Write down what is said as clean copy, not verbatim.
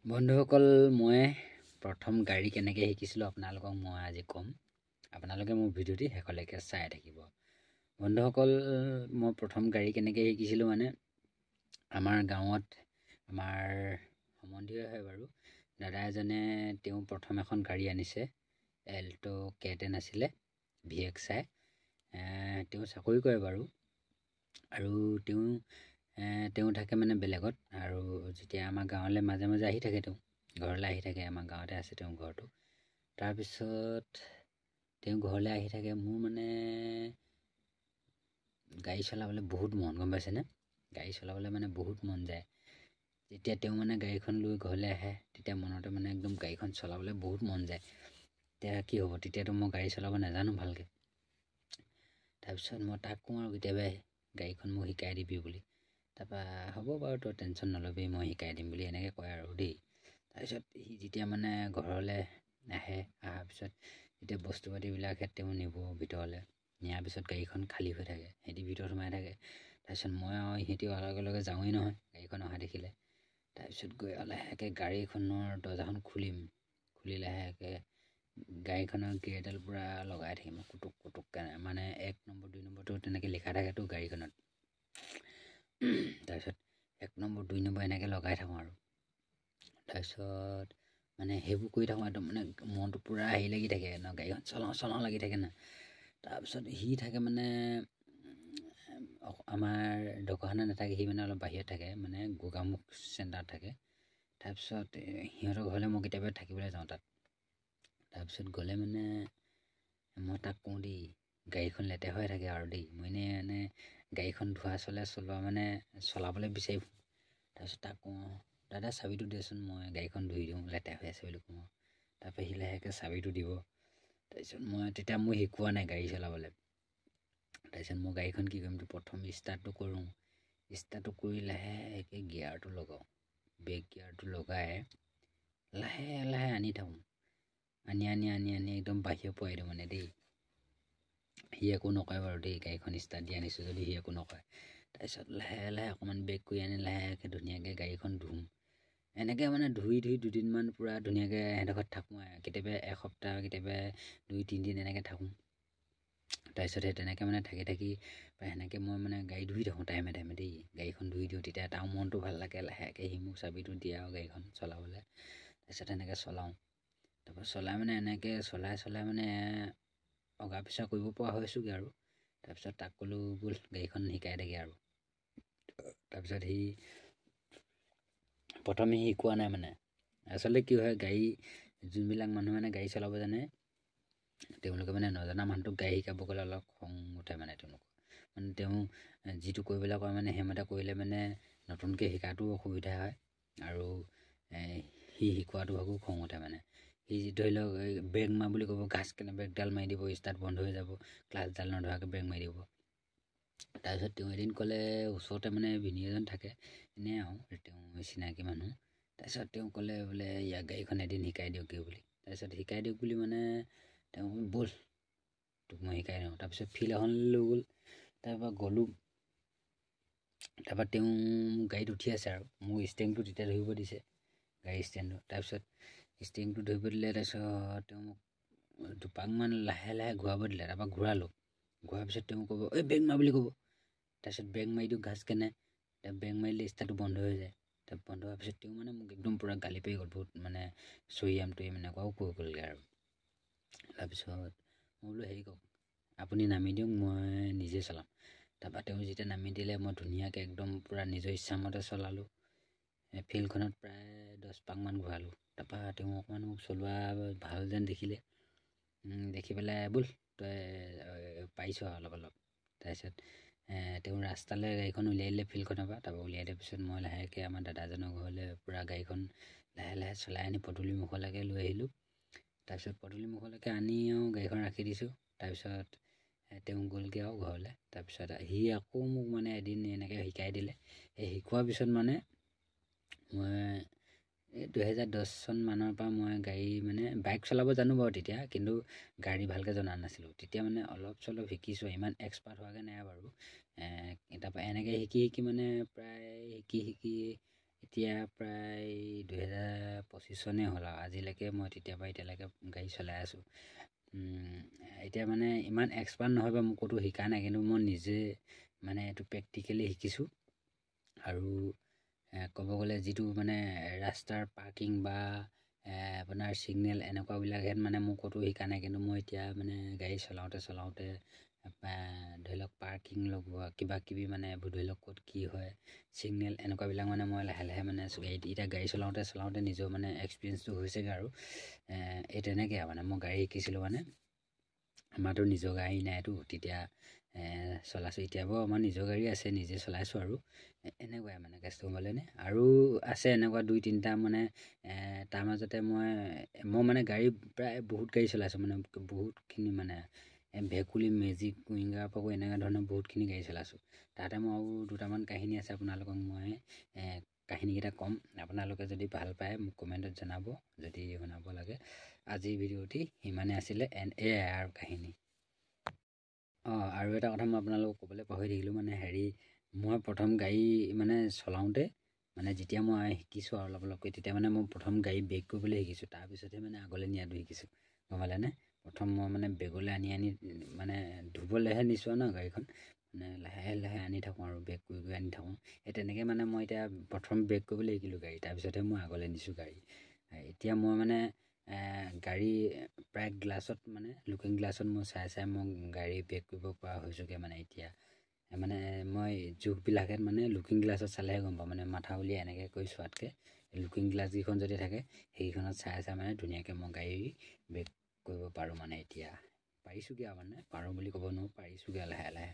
বন্ধুসকল, মই প্ৰথম গাড়ী কেনেকৈ শিকিছিলোঁ আপোনালোকক মই আজি ক'ম। আপোনালোকে মোৰ ভিডিঅ'টি শেষলৈকে চাই থাকিব। বন্ধুসকল, মই প্ৰথম গাড়ী কেনেকৈ শিকিছিলোঁ মানে আমাৰ গাঁৱত আমাৰ সম্বন্ধীয় হয় বাৰু, দাদা এজনে তেওঁ প্ৰথম এখন গাড়ী আনিছে, এল্ট' K10 আছিলে, VXI। তেওঁ চাকৰি কৰে বাৰু, আৰু তেওঁ থাকে মানে বেলেগত। আৰু যেতিয়া আমাৰ গাঁৱলৈ মাজে মাজে আহি থাকে, তেওঁ ঘৰলৈ আহি থাকে, আমাৰ গাঁৱতে আছে তেওঁ ঘৰটো। তাৰপিছত তেওঁ ঘৰলৈ আহি থাকে, মোৰ মানে গাড়ী চলাবলৈ বহুত মন, গম পাইছেনে? গাড়ী চলাবলৈ মানে বহুত মন যায়। যেতিয়া তেওঁ মানে গাড়ীখন লৈ ঘৰলৈ আহে, তেতিয়া মনতে মানে একদম গাড়ীখন চলাবলৈ বহুত মন যায়। তেতিয়া কি হ'ব, তেতিয়াতো মই গাড়ী চলাব নাজানো ভালকৈ। তাৰপিছত মই তাক কওঁ আৰু কেতিয়াবা গাড়ীখন মোক শিকাই দিবি বুলি। তাৰপৰা হ'ব বাৰু, তই টেনশ্যন নল'বি, মই শিকাই দিম বুলি এনেকৈ কয় আৰু দেই। তাৰপিছত সি যেতিয়া মানে ঘৰলৈ আহে, অহাৰ পিছত যেতিয়া বস্তু পাতিবিলাক তেওঁ নিব ভিতৰলৈ, নিয়াৰ পিছত গাড়ীখন খালী হৈ থাকে, সিহঁতি ভিতৰত সোমাই থাকে। তাৰপিছত মই আৰু সিহঁতি অহাৰ লগে লগে যাওঁৱেই নহয় গাড়ীখন অহা দেখিলে। তাৰপিছত গৈ লাহেকৈ গাড়ীখনৰ দৰ্জাখন খুলি লাহেকৈ গাড়ীখনৰ গিয়েৰডাল পূৰা লগাই থাকিম, কুটুক কুটুককৈ, মানে 1 নম্বৰ 2 নম্বৰটো তেনেকৈ লিখা থাকেতো গাড়ীখনত। তাৰপিছত 1 নম্বৰ 2 নম্বৰ এনেকৈ লগাই থাকোঁ আৰু তাৰপিছত মানে সেইবোৰ কৰি থাকোঁ, একদম মানে মনটো পূৰা হেৰি লাগি থাকে ন, গাড়ীখন চলাওঁ লাগি থাকে না। তাৰপিছত সি থাকে মানে আমাৰ ঢকুৱাখানা নাথাকে, সি মানে অলপ বাহিৰত থাকে, মানে গোগামুখ চেণ্টাৰত থাকে। তাৰপিছত সিহঁতৰ ঘৰলৈ মই কেতিয়াবা থাকিবলৈ যাওঁ তাত। তাৰপিছত গ'লে মানে মই তাক কওঁ দেই, গাড়ীখন লেতেৰা হৈ থাকে আৰু দেই, মই মানে গাড়ীখন চলোৱা মানে চলাবলৈ বিচাৰি ফুৰোঁ। তাৰপিছত তাক কওঁ, দাদা চাবিটো দিয়চোন, মই গাড়ীখন ধুই দিওঁ, লেতেৰা হৈ আছে বুলি কওঁ। তাৰপৰা সি লাহেকৈ চাবিটো দিব। তাৰপিছত তেতিয়া মই শিকোৱা নাই গাড়ী চলাবলৈ। তাৰপিছত মই গাড়ীখন কি কৰিম, প্ৰথম ষ্টাৰ্টটো কৰোঁ, ষ্টাৰ্টটো কৰি লাহেকৈ গিয়াৰটো লগাওঁ, ব্ৰেক গিয়াৰটো লগাই লাহে লাহে আনি থাকোঁ, আনি একদম বাহিৰ পোৱাই দিওঁ মানে দেই। সি একো নকয় বাৰু দেই, গাড়ীখন ষ্টাৰ্ট দি আনিছোঁ যদি সি একো নকয়। তাৰপিছত লাহে লাহে অকণমান ব্ৰেক কৰি আনি লাহেকৈ ধুনীয়াকৈ গাড়ীখন ধুওঁ। এনেকৈ মানে ধুই দুদিনমান পূৰা ধুনীয়াকৈ এডোখৰত থাকোঁ, কেতিয়াবা এসপ্তাহ, কেতিয়াবা 2-3 দিন এনেকৈ থাকোঁ। তাৰপিছত সেই তেনেকৈ মানে থাকি প্ৰায় সেনেকৈ মই মানে গাড়ী ধুই থাকোঁ টাইমে দেই, গাড়ীখন ধুই দিওঁ। তেতিয়া তাৰ মনটো ভাল লাগে, লাহেকৈ সি মোক চাবিটো দিয়ে আৰু গাড়ীখন চলাবলৈ। তাৰপিছত এনেকৈ চলাওঁ। তাৰপৰা চলাই মানে এনেকৈ চলাই মানে অগা পিছা কৰিব পৰা হৈছোঁগৈ আৰু। তাৰপিছত তাক ক'লোঁ, ব'ল গাড়ীখন শিকাই দেগৈ আৰু। তাৰপিছত প্ৰথমে সি শিকোৱা নাই মানে। আচলতে কি হয়, যোনবিলাক মানুহ মানে গাড়ী চলাব জানে, তেওঁলোকে মানে নজনা মানুহটোক গাড়ী শিকাব গ'লে অলপ খং উঠে মানে তেওঁলোকৰ। মানে তেওঁ যিটো কৰিবলৈ কয় মানে সেইমতে কৰিলে মানে নতুনকৈ শিকাটো অসুবিধা হয়, আৰু সি শিকোৱাটো ভাগো খং উঠে মানে। সি ধৰি লওক ব্ৰেক মাৰ বুলি ক'ব, ঘাচকৈ ব্ৰেকডাল মাৰি দিব, ষ্টাৰ্ট বন্ধ হৈ যাব, ক্লাছডাল নধৰাকৈ ব্ৰেক মাৰি দিব। তাৰপিছত তেওঁ এদিন ক'লে, ওচৰতে মানে ভিনি এজন থাকে, এনেই আৰু তেওঁ চিনাকি মানুহ। তাৰপিছত তেওঁ ক'লে বোলে, ইয়াক গাড়ীখন এদিন শিকাই দিয়কগৈ বুলি। তাৰপিছত শিকাই দিয়ক বুলি মানে তেওঁ ব'ল তোক মই শিকাই দিওঁ। তাৰপিছত ফিল্ড এখনলৈ লৈ গ'ল। তাৰপৰা গ'লোঁ। তাৰপৰা তেওঁ গাড়ীত উঠি আছে আৰু মোক ষ্টেৰিংটো তেতিয়া ধৰিব দিছে, গাড়ীৰ ষ্টেণ্ডটো। তাৰপিছত ষ্টেৰিংটো ধৰিব দিলে। তাৰপিছত তেওঁ মোক দুপাকমান লাহে লাহে ঘূৰাব দিলে। তাৰপৰা ঘূৰালোঁ। ঘূৰাৰ পিছত তেওঁ ক'ব, এই ব্ৰেক মাৰ বুলি ক'ব। তাৰপিছত ব্ৰেক মাৰি দিওঁ ঘাচকেনে। ব্ৰেক মাৰিলে ষ্টাৰ্টটো বন্ধ হৈ যায়। তাৰপৰা বন্ধ হোৱাৰ পিছত তেওঁ মানে মোক একদম পূৰা গালি পাৰি গ'ল, বহুত মানে চৰিয়াম এনেকুৱাও কৈ গ'লগৈ আৰু। তাৰপিছত মই বোলো, হেৰি কওক, আপুনি নামি দিয়ক, মই নিজে চলাম। তাৰপৰা তেওঁ যেতিয়া নামি দিলে, মই ধুনীয়াকৈ একদম পূৰা নিজৰ ইচ্ছামতে চলালোঁ। ফিল্ডখনত প্ৰায় 10 পাকমান ঘূৰালোঁ। তাৰপৰা তেওঁ অকণমান মোক চলোৱা ভাল যেন দেখিলে, দেখি পেলাই, ব'ল তই পাৰিছ অলপ। তাৰপিছত তেওঁ ৰাস্তালৈ গাড়ীখন উলিয়াই দিলে ফিল্ডখনৰ পৰা। তাৰপৰা উলিয়াই দিয়াৰ পিছত মই লাহেকৈ আমাৰ দাদাজনৰ ঘৰলৈ পূৰা গাড়ীখন লাহে লাহে চলাই আনি পদূলিমুখলৈকে লৈ আহিলোঁ। তাৰপিছত পদূলিমুখলৈকে আনি আৰু গাড়ীখন ৰাখি দিছোঁ। তাৰপিছত তেওঁ গ'লগৈ আৰু ঘৰলৈ। তাৰপিছত সি আকৌ মোক মানে এদিন এনেকৈ শিকাই দিলে। সেই শিকোৱাৰ পিছত মানে মই 2010 চন মানৰ পৰা মই গাড়ী মানে বাইক চলাব জানো বাৰু তেতিয়া, কিন্তু গাড়ী ভালকৈ জনা নাছিলোঁ। তেতিয়া মানে অলপ চলপ শিকিছোঁ, ইমান এক্সপাৰ্ট হোৱাগৈ নাই বাৰু। তাৰপৰা এনেকৈ শিকি মানে প্ৰায় শিকি এতিয়া প্ৰায় 2025 চনেই হ'ল আৰু আজিলৈকে মই তেতিয়াৰ পৰা এতিয়ালৈকে গাড়ী চলাই আছোঁ। এতিয়া মানে ইমান এক্সপাৰ্ট নহয় বা মোক ক'তো শিকা নাই, কিন্তু মই নিজে মানে এইটো প্ৰেক্টিকেলি শিকিছোঁ। আৰু ক'ব গ'লে যিটো মানে ৰাস্তাৰ পাৰ্কিং বা আপোনাৰ ছিগনেল এনেকুৱাবিলাকহেঁত মানে মোক ক'তো শিকা নাই, কিন্তু মই এতিয়া মানে গাড়ী চলাওঁতে ধৰি লওক পাৰ্কিং লগোৱা কিবা কিবি মানে এইবোৰ ধৰি লওক ক'ত কি হয় ছিগনেল এনেকুৱাবিলাক মানে মই লাহে লাহে মানে এতিয়া গাড়ী চলাওঁতে নিজৰ মানে এক্সপিৰিয়েঞ্চটো হৈছেগৈ। আৰু এই তেনেকৈ মানে মই গাড়ী শিকিছিলোঁ মানে আমাৰতো নিজৰ গাড়ী নাইতো তেতিয়া চলাইছোঁ। এতিয়া বাৰু আমাৰ নিজৰ গাড়ী আছে, নিজে চলাইছোঁ আৰু এনেকুৱাই মানে কেছটো গ'লেনে। আৰু আছে এনেকুৱা 2-3টা মানে তাৰ মাজতে মই মানে গাড়ী প্ৰায় বহুত গাড়ী চলাইছোঁ, মানে বহুতখিনি মানে ভেকুলী মেজিক উইংগাৰ পৰা এনেকুৱা ধৰণৰ বহুতখিনি গাড়ী চলাইছোঁ। তাতে মই আৰু 2টামান কাহিনী আছে আপোনালোকক মই কাহিনীকেইটা ক'ম। আপোনালোকে যদি ভাল পায় মোক কমেণ্টত জনাব যদি শুনাব লাগে। আজিৰ ভিডিঅ'টি সিমানে আছিলে এয়াই আৰু কাহিনী। আৰু এটা কথা মই আপোনালোকক ক'বলৈ পাহৰি থাকিলোঁ, মানে মই প্ৰথম গাড়ী মানে চলাওঁতে মানে যেতিয়া মই শিকিছোঁ আৰু অলপকৈ তেতিয়া মানে মই প্ৰথম গাড়ী ব্ৰেক কৰিবলৈ শিকিছোঁ, তাৰপিছতহে মানে আগলৈ নিয়াটো শিকিছোঁ, গম পালেনে। প্ৰথম মই মানে ব্ৰেকলৈ আনি মানে ধুবলৈহে নিছোঁ ন গাড়ীখন, মানে লাহে লাহে আনি থাকোঁ আৰু ব্ৰেক কৰি আনি থাকোঁ। তেনেকৈ মানে মই এতিয়া প্ৰথম ব্ৰেক কৰিবলৈ শিকিলোঁ গাড়ী, তাৰপিছতহে মই আগলৈ নিছোঁ গাড়ী। এতিয়া মই মানে গাড়ী প্ৰায় গ্লাছত মানে লুকিং গ্লাছত মই চাই মই গাড়ী ব্ৰেক কৰিব পৰা হৈছোঁগৈ। মানে এতিয়া মানে মই জোখবিলাকহেঁত মানে লুকিং গ্লাছত চালেহে গম পাওঁ, মানে মাথা উলিয়াই এনেকৈ কৰি চোৱাতকৈ লুকিং গ্লাছ যিখন যদি থাকে সেইখনত চাই মানে ধুনীয়াকৈ মই গাড়ী ব্ৰেক কৰিব পাৰোঁ। মানে এতিয়া পাৰিছোঁগৈ আৰু মানে পাৰোঁ বুলি ক'ব নোৱাৰোঁ, পাৰিছোঁগৈ লাহে লাহে।